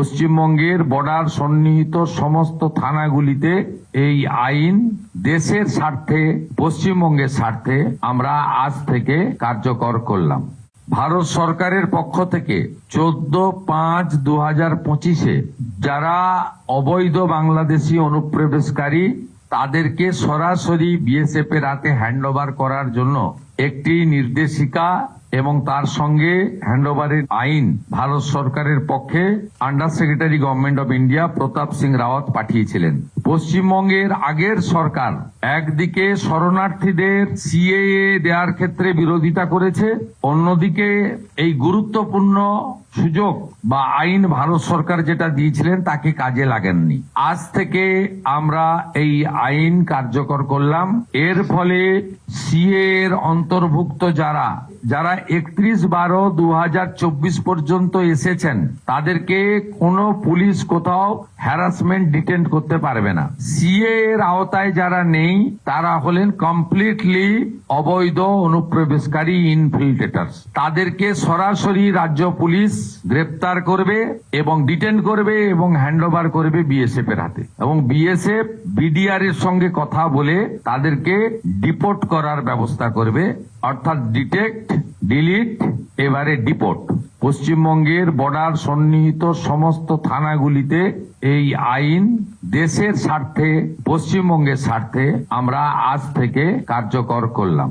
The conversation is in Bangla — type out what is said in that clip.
পশ্চিমবঙ্গের বর্ডার সন্নিহিত সমস্ত থানাগুলিতে এই আইন দেশের স্বার্থে, পশ্চিমবঙ্গের স্বার্থে আমরা আজ থেকে কার্যকর করলাম। ভারত সরকারের পক্ষ থেকে 14/5/2025 যারা অবৈধ বাংলাদেশি অনুপ্রবেশকারী তাদেরকে সরাসরি বিএসএফ এর হাতে হ্যান্ডওভার করার জন্য একটি নির্দেশিকা এবং তার সঙ্গে হ্যান্ডওভারের আইন ভারত সরকারের পক্ষে under secretary government of India Pratap Singh Rawat পাঠিয়েছিলেন। পশ্চিমবঙ্গের আগের সরকার একদিকে শরণার্থীদের সিএএ দেওয়ার ক্ষেত্রে বিরোধিতা করেছে, অন্যদিকে এই গুরুত্বপূর্ণ সুযোগ বা আইন ভারত সরকার যেটা দিয়েছিলেন তাকে কাজে লাগেননি। আজ থেকে আমরা এই আইন কার্যকর করলাম। এর ফলে সিএ এর অন্তর্ভুক্ত যারা 31/12/2024 পর্যন্ত এসেছেন তাদেরকে কোনো পুলিশ কোথাও হ্যারাসমেন্ট ডিটেন্ট করতে পারবে না। সিএ এর আওতায় যারা নেই তারা হলেন কমপ্লিটলি অবৈধ অনুপ্রবেশকারী ইনফিল্ট্রেটার্স। তাদেরকে সরাসরি রাজ্য পুলিশ গ্রেপ্তার করবে এবং ডিটেন করবে এবং হ্যান্ডওভার করবে বিএসএফ এর হাতে, এবং বিএসএফ বিডিআর এর সঙ্গে কথা বলে তাদেরকে ডিপোর্ট করার ব্যবস্থা করবে, অর্থাৎ ডিটেক্ট, ডিলিট, এবারে ডিপোর্ট। পশ্চিমবঙ্গের বর্ডার সন্নিহিত সমস্ত থানাগুলিতে এই আইন দেশের স্বার্থে, পশ্চিমবঙ্গের স্বার্থে আমরা আজ থেকে কার্যকর করলাম।